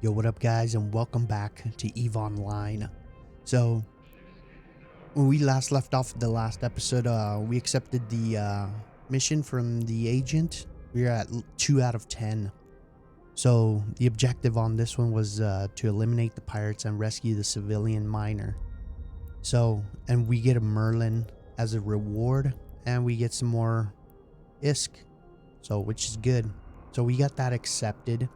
Yo, what up guys, and welcome back to EveOnline. So, when we last left off the last episode, we accepted the mission from the agent. We are at 2 out of 10. So, the objective on this one was to eliminate the pirates and rescue the civilian miner. So, and we get a Merlin as a reward, and we get some more ISK, so which is good. So we got that accepted.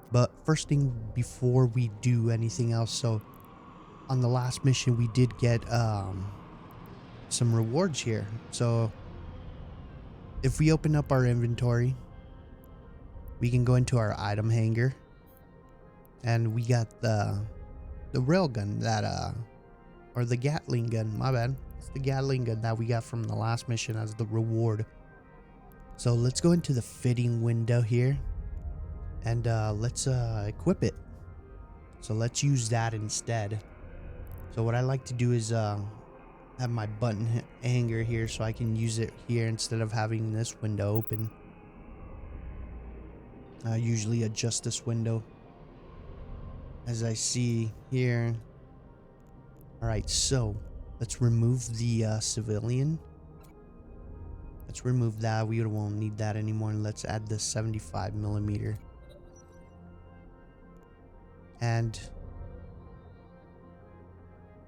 But first thing before we do anything else, so on the last mission we did get some rewards here. So if we open up our inventory, we can go into our item hanger, and we got the railgun that or the Gatling gun, my bad. It's the Gatling gun that we got from the last mission as the reward. So let's go into the fitting window here, and let's equip it. So let's use that instead. So what I like to do is have my button hanger here so I can use it here instead of having this window open. I usually adjust this window as I see here. Alright, so let's remove the civilian. Let's remove that. We won't need that anymore. And let's add the 75mm. And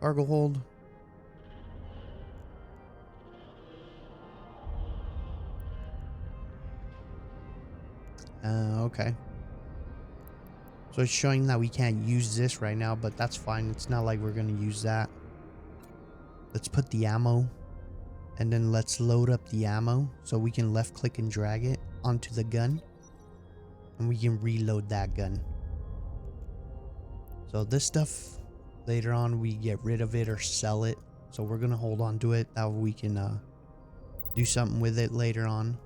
cargo hold. Okay. So it's showing that we can't use this right now, but that's fine. It's not like we're going to use that. Let's put the ammo, and then let's load up the ammo so we can left click and drag it onto the gun, and we can reload that gun. So this stuff, later on we get rid of it or sell it. So we're going to hold on to it. That way we can do something with it later on.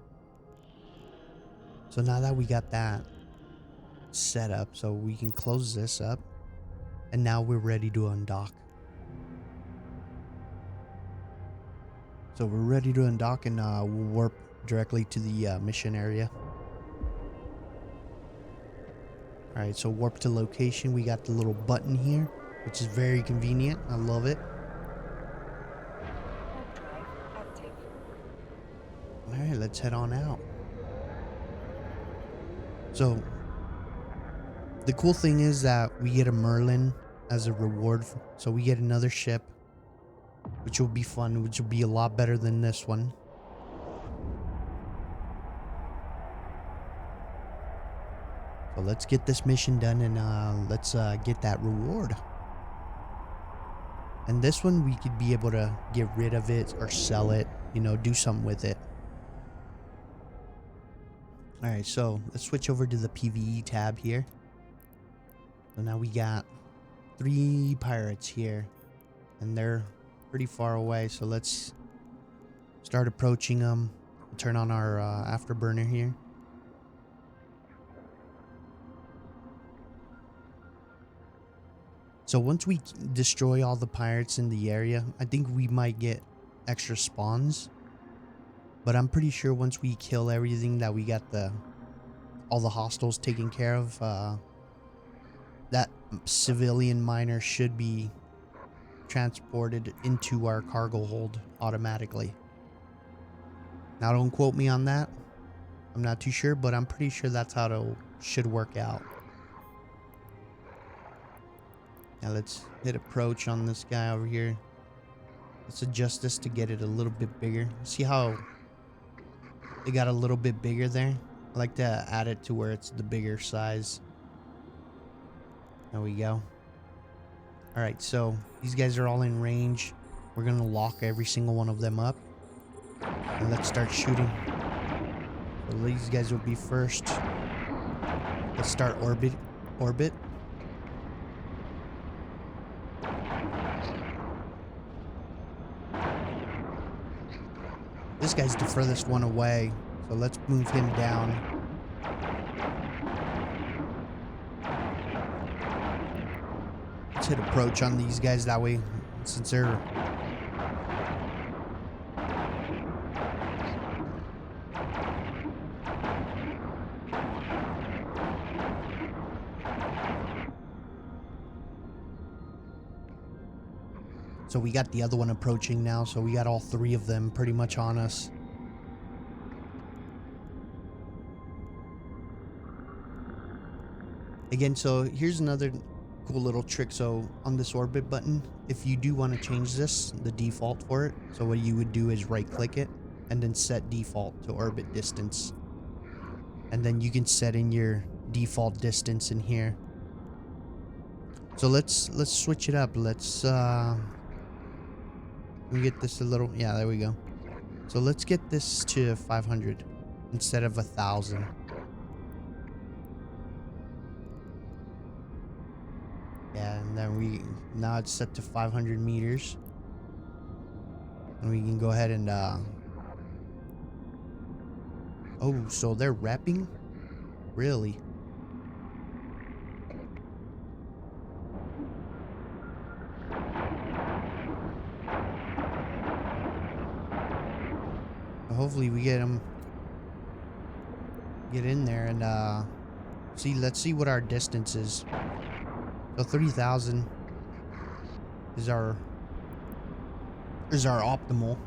So now that we got that set up, so we can close this up, and now we're ready to undock. So we're ready to undock, and we'll warp directly to the mission area. Alright, so warp to location. We got the little button here, which is very convenient. I love it. Alright, let's head on out. So the cool thing is that we get a Merlin as a reward. So we get another ship, which will be fun, which will be a lot better than this one. So let's get this mission done, and let's get that reward. And this one we could be able to get rid of it or sell it, you know, do something with it. Alright, so let's switch over to the PvE tab here. So now we got 3 pirates here, and they're pretty far away. So let's start approaching them. Turn on our afterburner here. So once we destroy all the pirates in the area, I think we might get extra spawns. But I'm pretty sure once we kill everything, that we got all the hostiles taken care of, that civilian miner should be transported into our cargo hold automatically. Now don't quote me on that. I'm not too sure, but I'm pretty sure that's how it should work out. Now let's hit approach on this guy over here. Let's adjust this to get it a little bit bigger. See how it got a little bit bigger there? I like to add it to where it's the bigger size. There we go. Alright, so these guys are all in range. We're gonna lock every single one of them up, and let's start shooting. So these guys will be first. Let's start orbit. This guy's the furthest one away, so let's move him down. Let's hit approach on these guys, that way, since they're... So we got the other one approaching now, so we got all three of them pretty much on us. Again, so here's another cool little trick. So on this orbit button, if you do want to change this, the default for it, so what you would do is right click it and then set default to orbit distance. And then you can set in your default distance in here. So let's switch it up. Let's we get this a little, yeah, there we go. So let's get this to 500 instead of 1,000. Yeah, and then now it's set to 500 meters. And we can go ahead and oh, so they're repping? Really? Hopefully we get them, get in there and see, let's see what our distance is. So 3,000 is our optimal.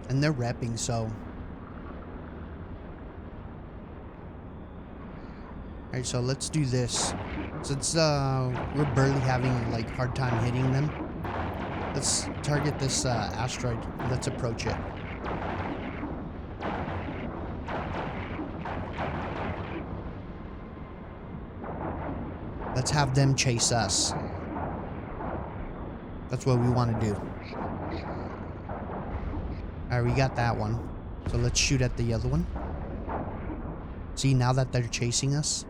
And they're repping, so. Alright, so let's do this. Since we're barely having like hard time hitting them, let's target this asteroid. Let's approach it. Let's have them chase us. That's what we want to do. Alright, we got that one. So let's shoot at the other one. See, now that they're chasing us,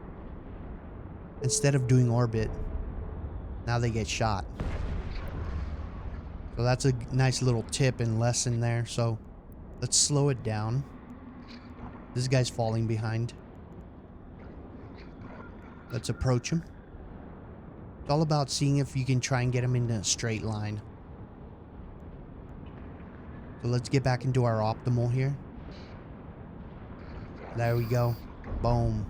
instead of doing orbit, now they get shot. So that's a nice little tip and lesson there. So let's slow it down. This guy's falling behind. Let's approach him. It's all about seeing if you can try and get him in a straight line. So let's get back into our optimal here. There we go. Boom.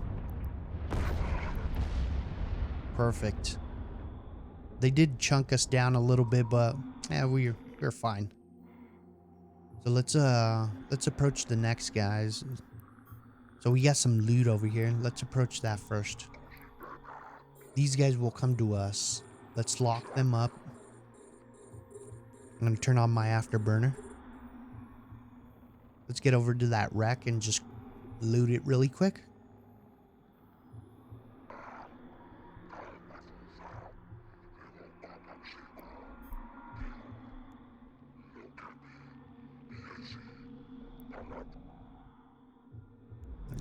Perfect. They did chunk us down a little bit, but yeah, we're fine. So let's approach the next guys. So we got some loot over here. Let's approach that first. These guys will come to us. Let's lock them up. I'm gonna turn on my afterburner. Let's get over to that wreck and just loot it really quick.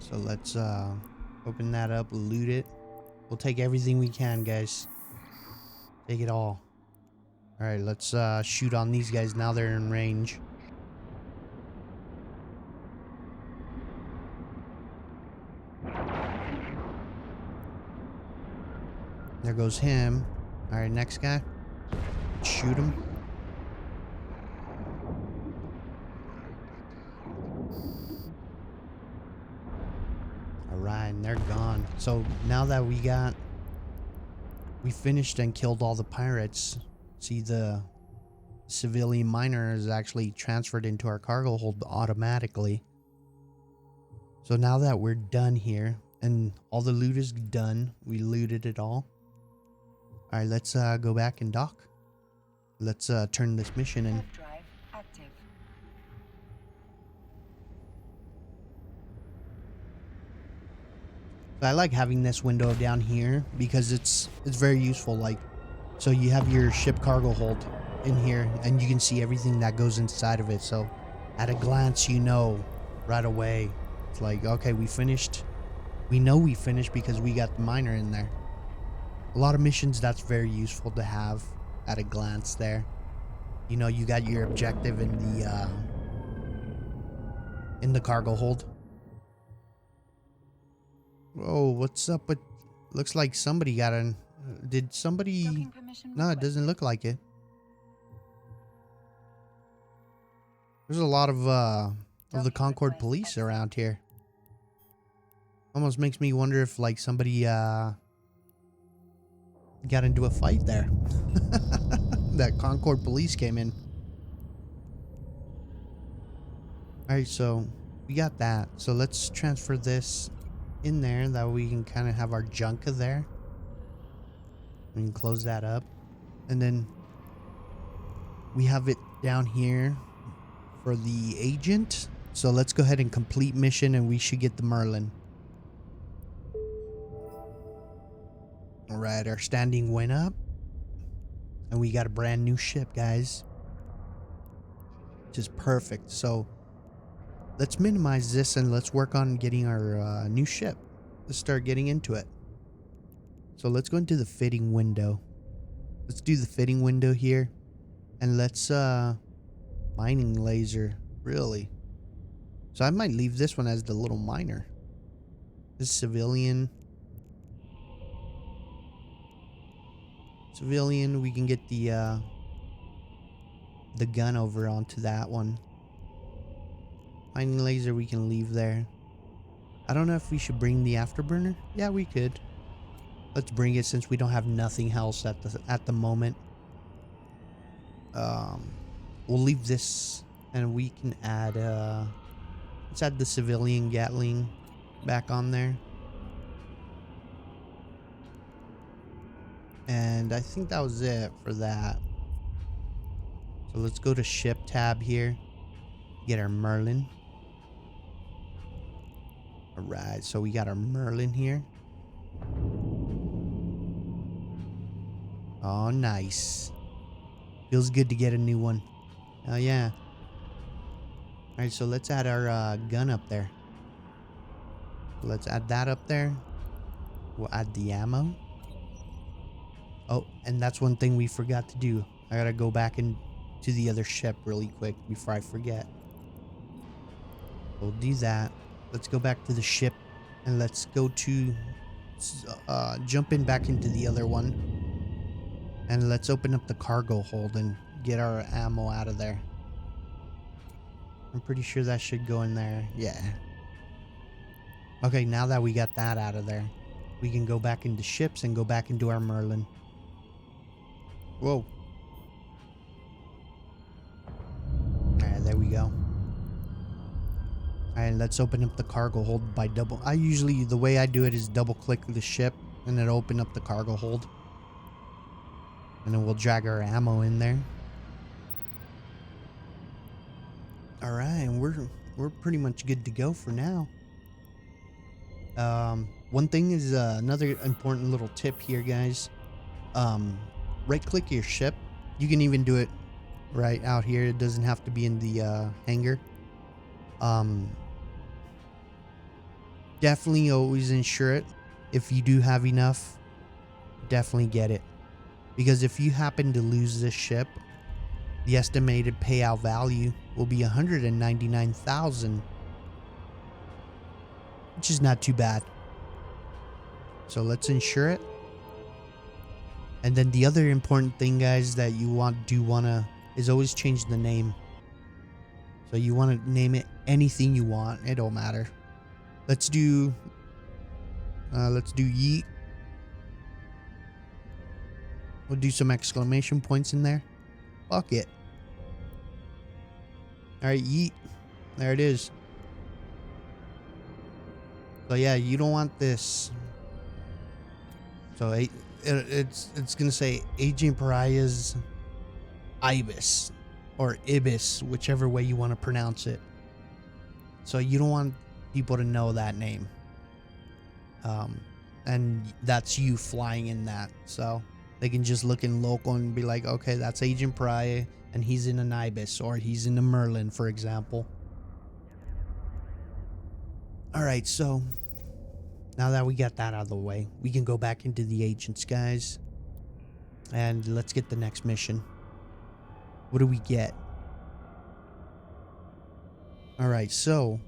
So let's open that up, loot it. We'll take everything we can, guys. Take it all. Alright, let's shoot on these guys now they're in range. There goes him. Alright, next guy. Shoot him. Alright, and they're gone. So now that we finished and killed all the pirates. See, the civilian miner is actually transferred into our cargo hold automatically. So now that we're done here and all the loot is done, we looted it all. Alright, let's go back and dock. Let's turn this mission in. Drive active. I like having this window down here because it's very useful. Like, so you have your ship cargo hold in here and you can see everything that goes inside of it. So at a glance, you know right away. It's like, okay, we finished. We know we finished because we got the miner in there. A lot of missions, that's very useful to have at a glance there. You know, you got your objective in the cargo hold. Whoa, what's up with... Looks like somebody got an... Did somebody... No, it doesn't look like it. There's a lot of the Concord police around here. Almost makes me wonder if, like, somebody got into a fight there. That Concord police came in. Alright, so we got that. So let's transfer this in there. That way we can kind of have our junk there. We can close that up. And then we have it down here for the agent. So let's go ahead and complete mission and we should get the Merlin. Alright, our standing went up. And we got a brand new ship, guys. Which is perfect. So let's minimize this and let's work on getting our new ship. Let's start getting into it. So let's go into the fitting window. Let's do the fitting window here. And let's mining laser. Really? So I might leave this one as the little miner. This civilian. Civilian, we can get the gun over onto that one. Mining laser we can leave there. I don't know if we should bring the afterburner. Yeah, we could. Let's bring it since we don't have nothing else at the moment. We'll leave this and we can add let's add the civilian Gatling back on there. And I think that was it for that. So let's go to ship tab here. Get our Merlin. Alright, so we got our Merlin here. Oh, nice. Feels good to get a new one. Oh, yeah. Alright, so let's add our gun up there. Let's add that up there. We'll add the ammo. Oh, and that's one thing we forgot to do. I gotta go back into the other ship really quick before I forget. We'll do that. Let's go back to the ship and let's go to jump in back into the other one. And let's open up the cargo hold and get our ammo out of there. I'm pretty sure that should go in there. Yeah. Okay, now that we got that out of there, we can go back into ships and go back into our Merlin. Whoa. Alright, there we go. Alright, let's open up the cargo hold by double. The way I do it is double click the ship and then open up the cargo hold. And then we'll drag our ammo in there. Alright, and we're pretty much good to go for now. One thing is another important little tip here, guys. Right click your ship. You can even do it right out here. It doesn't have to be in the hangar. Definitely always ensure it. If you do have enough, definitely get it. Because if you happen to lose this ship, the estimated payout value will be 199,000, which is not too bad. So let's ensure it. And then the other important thing, guys, that you wanna is always change the name. So you want to name it anything you want. It don't matter. Let's do yeet. We'll do some exclamation points in there. Fuck it. Alright, yeet. There it is. So yeah, you don't want this. So it's gonna say Agent Pariah's Ibis or Ibis, whichever way you want to pronounce it. So you don't want people to know that name. And that's you flying in that. So they can just look in local and be like, okay, that's Agent Pariah and he's in an Ibis or he's in a Merlin, for example. Alright, so now that we got that out of the way, we can go back into the agents, guys. And let's get the next mission. What do we get? Alright, so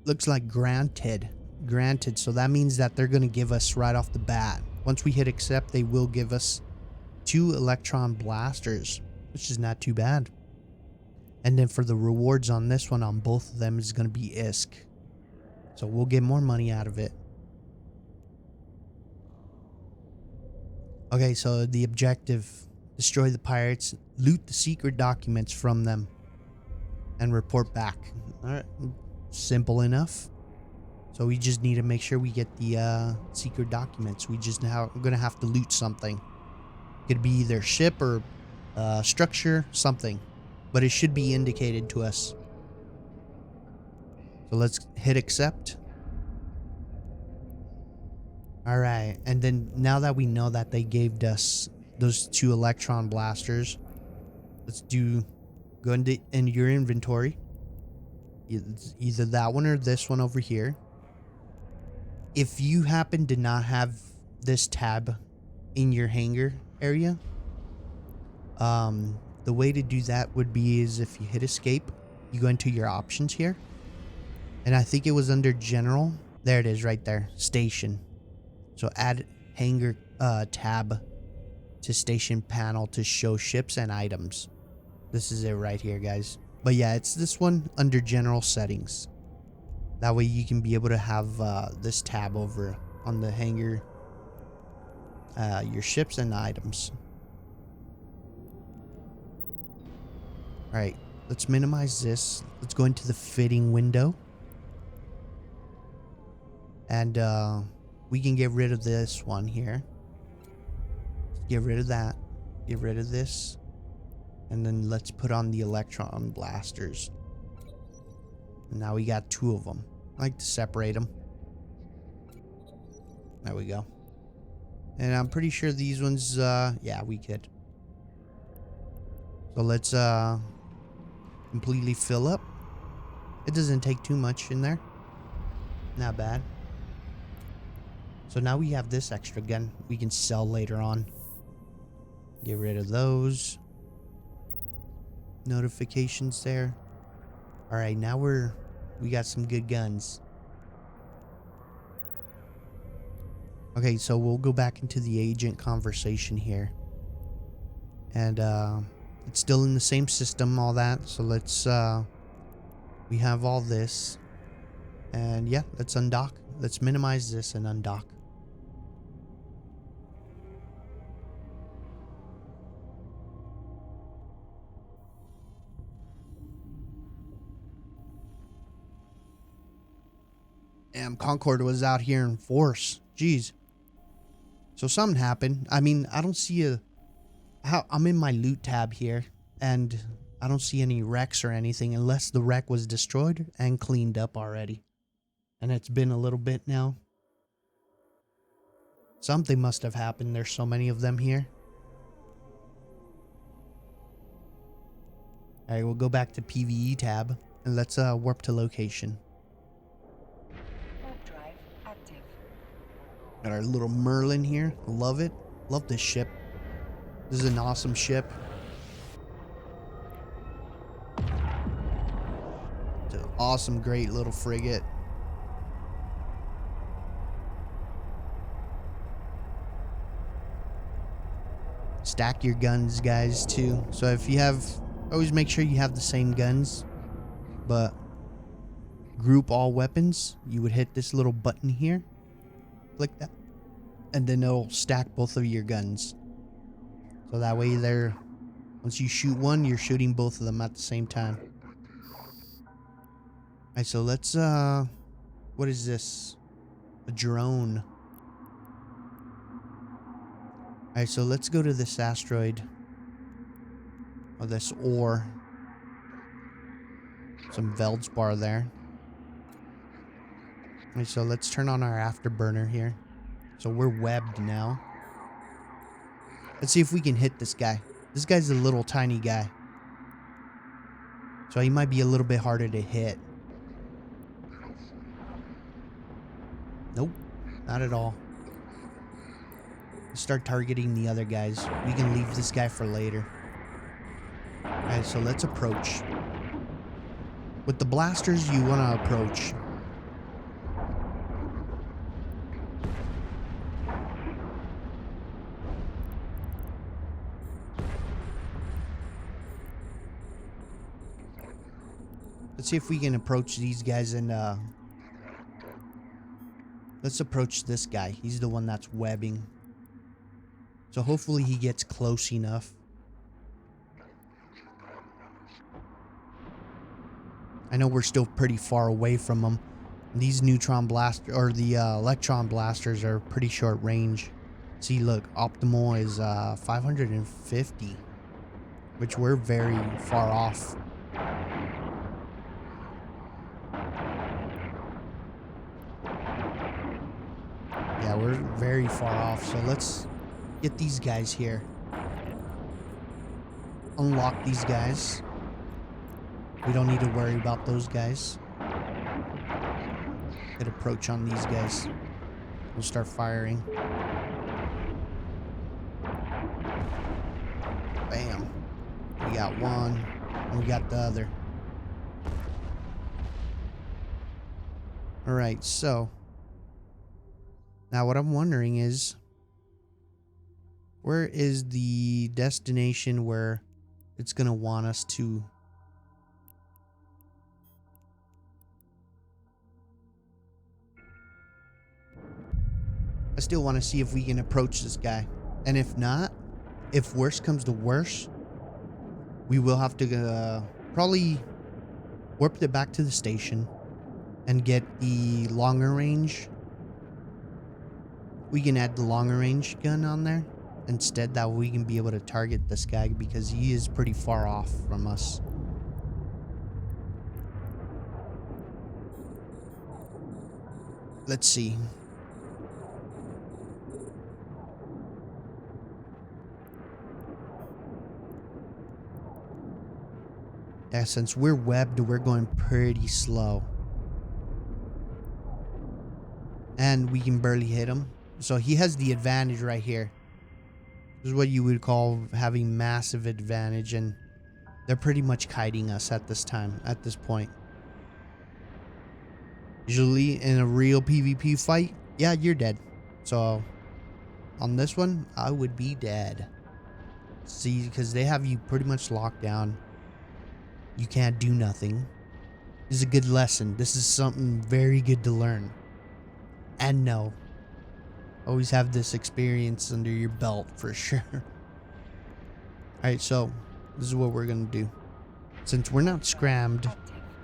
looks like granted. Granted, so that means that they're going to give us right off the bat. Once we hit accept, they will give us 2 electron blasters, which is not too bad. And then for the rewards on this one, on both of them, is going to be ISK. So we'll get more money out of it. Okay, so the objective: destroy the pirates, loot the secret documents from them, and report back. All right, simple enough. So we just need to make sure we get the secret documents. We just now gonna have to loot something. Could be either ship or structure, something, but it should be indicated to us. So let's hit accept. All right, and then now that we know that they gave us those 2 electron blasters, let's go into your inventory. It's either that one or this one over here. If you happen to not have this tab in your hangar area, the way to do that would be is if you hit escape, you go into your options here, and I think it was under general. There it is right there, station. So add hangar tab to station panel to show ships and items. This is it right here, guys. But yeah, it's this one under general settings. That way you can be able to have this tab over on the hangar, your ships and items. All right, let's minimize this. Let's go into the fitting window. And we can get rid of this one here. Get rid of that. Get rid of this. And then let's put on the electron blasters. And now we got 2 of them. I like to separate them. There we go. And I'm pretty sure these ones, yeah, we could. So let's completely fill up. It doesn't take too much in there. Not bad. So now we have this extra gun we can sell later on. Get rid of those notifications there. All right, now we got some good guns. Okay, so we'll go back into the agent conversation here. And it's still in the same system, all that. So let's we have all this. And yeah, let's undock. Let's minimize this and undock. Damn, Concord was out here in force. Jeez. So something happened. I mean, I don't see I'm in my loot tab here, and I don't see any wrecks or anything unless the wreck was destroyed and cleaned up already. And it's been a little bit now. Something must have happened. There's so many of them here. Alright, we'll go back to PvE tab, and let's warp to location. Warp drive active. Got our little Merlin here. Love it. Love this ship. This is an awesome ship. It's an awesome, great little frigate. Stack your guns, guys, too. So if you have, always make sure you have the same guns, but group all weapons. You would hit this little button here, click that, and then it'll stack both of your guns. So that way once you shoot one, you're shooting both of them at the same time. Alright, so let's, what is this? A drone. Alright, so let's go to this asteroid. Or this ore. Some Veldspar there. Alright, so let's turn on our afterburner here. So we're webbed now. Let's see if we can hit this guy. This guy's a little tiny guy. So he might be a little bit harder to hit. Nope, not at all. Let's start targeting the other guys. We can leave this guy for later. Alright, so let's approach. With the blasters, you want to approach. Let's see if we can approach these guys and let's approach this guy. He's the one that's webbing. So hopefully he gets close enough. I know we're still pretty far away from him. These neutron blast or the electron blasters are pretty short range. See, look, optimal is 550, which we're very far off. Yeah, we're very far off. So let's get these guys here. Unlock these guys. We don't need to worry about those guys. Get approach on these guys. We'll start firing. Bam. We got one, and we got the other. Alright, so now what I'm wondering is, where is the destination where it's gonna want us to? I still want to see if we can approach this guy. And if not, if worse comes to worse, we will have to probably warp it back to the station and get the longer range. We can add the longer range gun on there instead. That way we can be able to target this guy because he is pretty far off from us. Let's see. Yeah, since we're webbed, we're going pretty slow. And we can barely hit him. So he has the advantage right here. This is what you would call having massive advantage, and they're pretty much kiting us at this time, at this point. Usually in a real PvP fight, yeah, you're dead. So on this one, I would be dead. See, because they have you pretty much locked down. You can't do nothing. This is a good lesson. This is something very good to learn. And no. Always have this experience under your belt for sure. Alright, so this is what we're gonna do. Since we're not scrammed,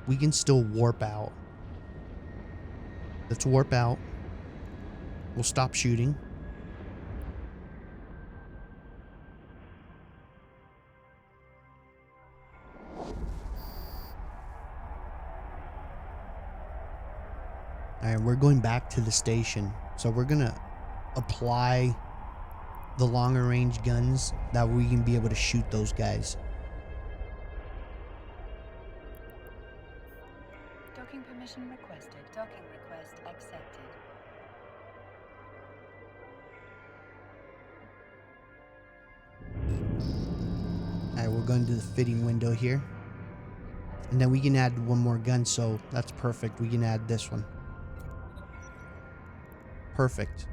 we can still warp out. Let's warp out. We'll stop shooting. Alright, we're going back to the station. So we're gonna apply the longer range guns that we can be able to shoot those guys. Docking permission requested. Docking request accepted. Alright, we're going to the fitting window here. And then we can add one more gun, so that's perfect. We can add this one. Perfect.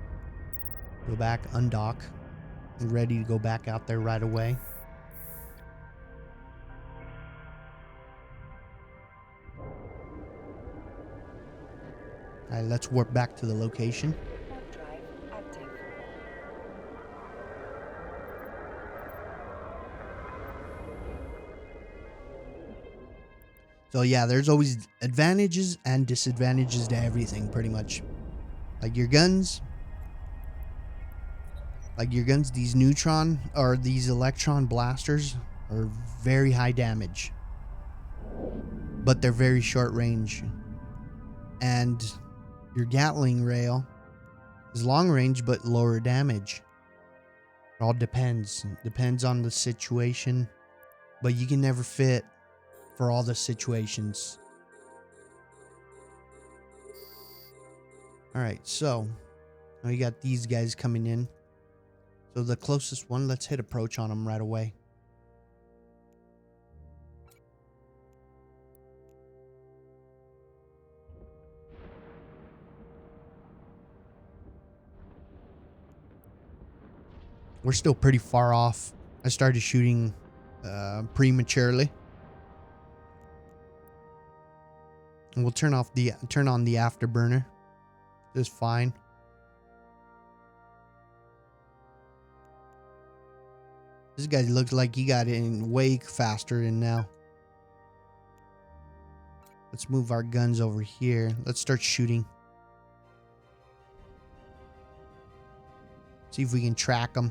Go back, undock. Ready to go back out there right away. Alright, let's warp back to the location. Warp drive active. So yeah, there's always advantages and disadvantages to everything, pretty much. Like your guns, these neutron or these electron blasters are very high damage, but they're very short range. And your Gatling rail is long range but lower damage. It all depends. Depends on the situation, but you can never fit for all the situations. Alright, so now we got these guys coming in. So the closest one, let's hit approach on them right away. We're still pretty far off. I started shooting prematurely. And we'll turn on the afterburner. It's fine. This guy looks like he got in way faster than now. Let's move our guns over here. Let's start shooting. See if we can track them.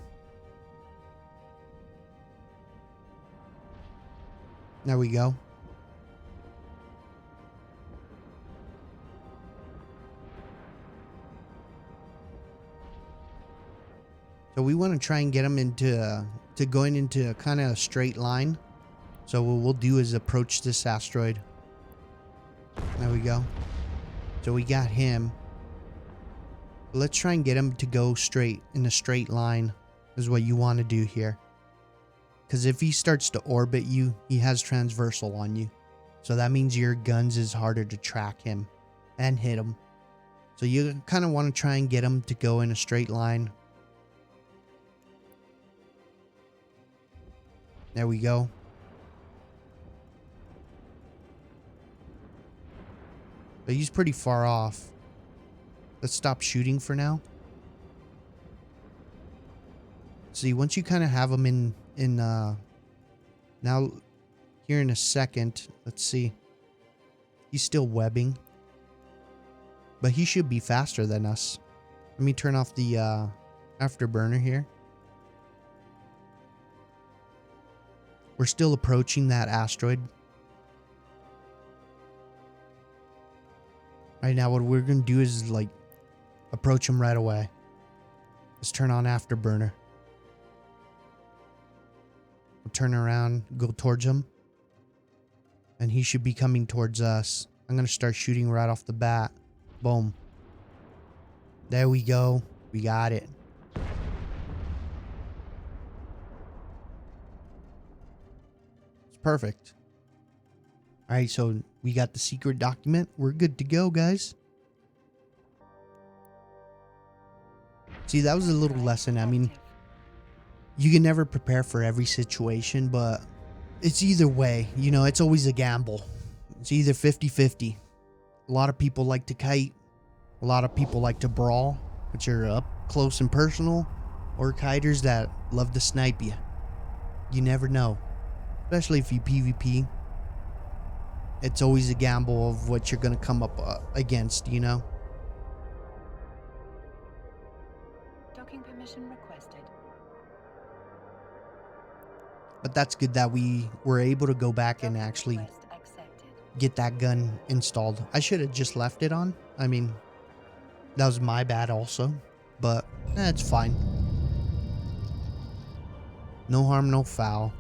There we go. So we want to try and get them into going into kind of a straight line. So what we'll do is approach this asteroid. There we go. So we got him. Let's try and get him to go straight in a straight line is what you want to do here. Because if he starts to orbit you, he has transversal on you. So that means your guns is harder to track him and hit him. So you kind of want to try and get him to go in a straight line. There we go. But he's pretty far off. Let's stop shooting for now. See, once you kind of have him in now here in a second, let's see. He's still webbing. But he should be faster than us. Let me turn off the afterburner here. We're still approaching that asteroid. Right now, what we're going to do is like approach him right away. Let's turn on afterburner. We'll turn around, go towards him. And he should be coming towards us. I'm going to start shooting right off the bat. Boom. There we go. We got it. It's perfect. Alright, so we got the secret document. We're good to go, guys. See, that was a little lesson. I mean, you can never prepare for every situation, but it's either way. You know, it's always a gamble. It's either 50-50. A lot of people like to kite. A lot of people like to brawl, which are up close and personal. Or kiters that love to snipe you. You never know. Especially if you PvP. It's always a gamble of what you're going to come up against, you know? Docking permission requested. But that's good that we were able to go back and Docking actually request accepted. get that gun installed. I should have just left it on. I mean, that was my bad also. But it's fine. No harm, no foul.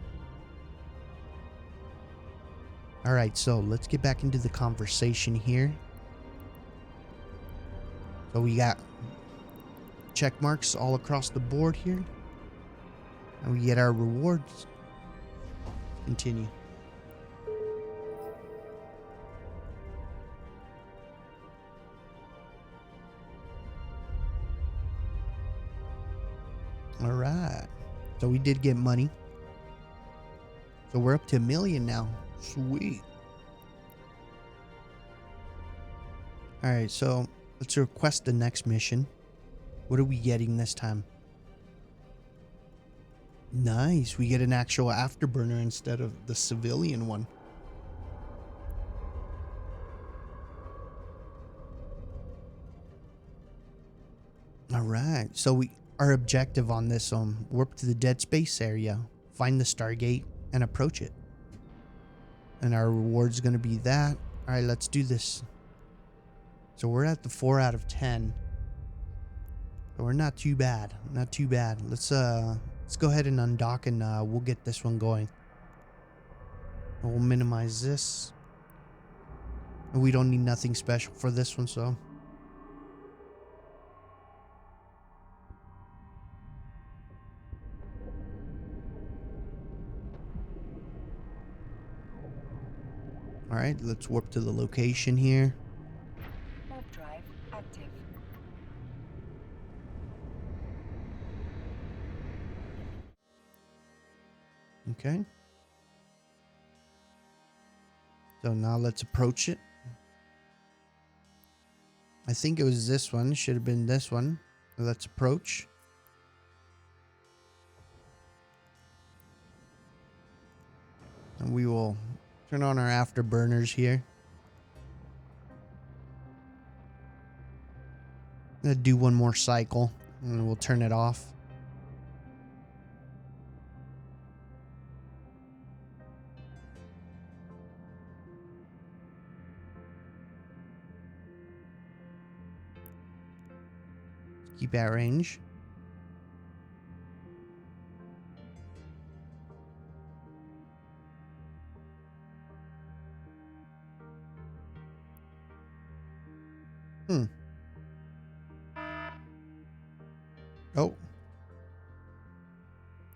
Alright, so let's get back into the conversation here. So we got check marks all across the board here. And we get our rewards. Continue. Alright. So we did get money. So we're up to 1 million now. Sweet. Alright, so let's request the next mission. What are we getting this time? Nice. We get an actual afterburner instead of the civilian one. Alright, so our objective on this warp to the dead space area, find the Stargate, and approach it. And our reward's gonna be that. Alright, let's do this. So we're at the 4 out of 10. So we're not too bad. Not too bad. Let's go ahead and undock and we'll get this one going. And we'll minimize this. And we don't need nothing special for this one, so. Alright, let's warp to the location here. Warp drive active. Okay. So now let's approach it. I think it was this one. It should have been this one. Let's approach. and we will turn on our afterburners here. I'm gonna do one more cycle and we'll turn it off. Keep at range. Oh.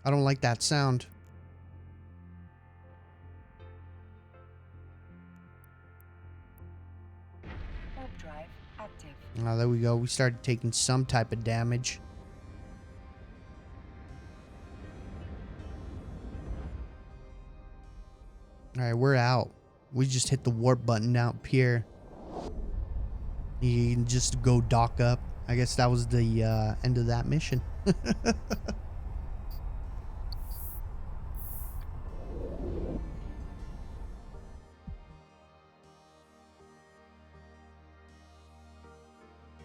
I don't like that sound. Warp drive active. Oh, there we go. We started taking some type of damage. Alright, we're out. We just hit the warp button out here. You can just go dock up. I guess that was the end of that mission.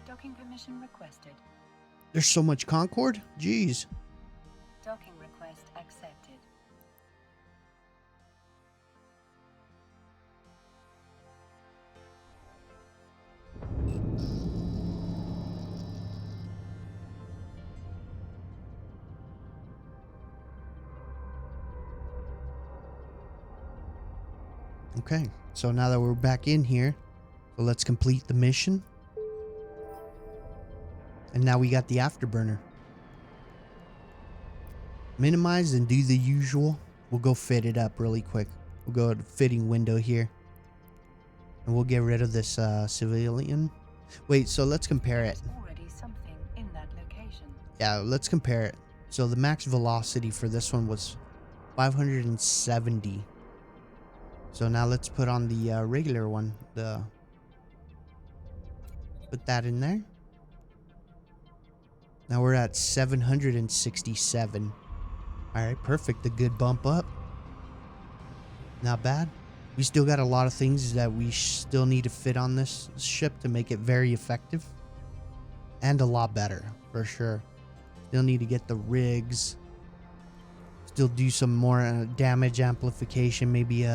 Docking permission requested. There's so much Concord? Jeez. Docking request accepted. Okay, so now that we're back in here, so let's complete the mission. And now we got the afterburner. Minimize and do the usual. We'll go fit it up really quick. We'll go to the fitting window here. And we'll get rid of this civilian. Wait, so let's compare it. There's already something in that location. Yeah, let's compare it. So the max velocity for this one was 570. So now let's put on the regular one. Put that in there. Now we're at 767. Alright, perfect. A good bump up. Not bad. We still got a lot of things that we still need to fit on this ship to make it very effective. And a lot better, for sure. Still need to get the rigs. Still do some more damage amplification, maybe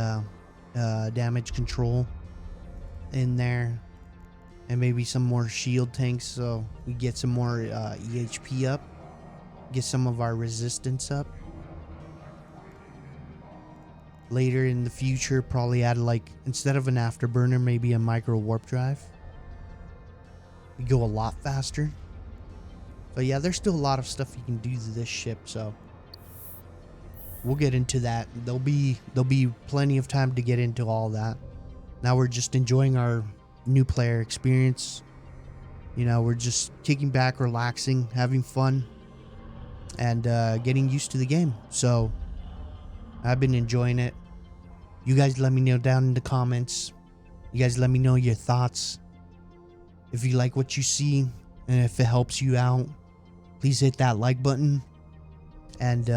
damage control in there. And maybe some more shield tanks so we get some more EHP up. Get some of our resistance up. Later in the future, probably add like, instead of an afterburner, maybe a micro warp drive. We go a lot faster. So yeah, there's still a lot of stuff you can do to this ship, so we'll get into that. There'll be plenty of time to get into all that. Now we're just enjoying our new player experience. You know, we're just kicking back, relaxing, having fun, and getting used to the game. So I've been enjoying it. You guys let me know down in the comments. You guys let me know your thoughts. If you like what you see and if it helps you out, please hit that like button. And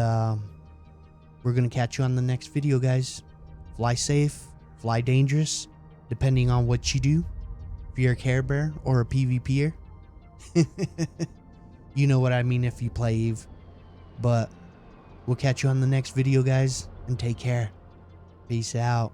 we're gonna catch you on the next video, guys. Fly safe, fly dangerous, depending on what you do. If you're a Care Bear or a PvPer. You know what I mean if you play Eve. But we'll catch you on the next video, guys, and take care. Peace out.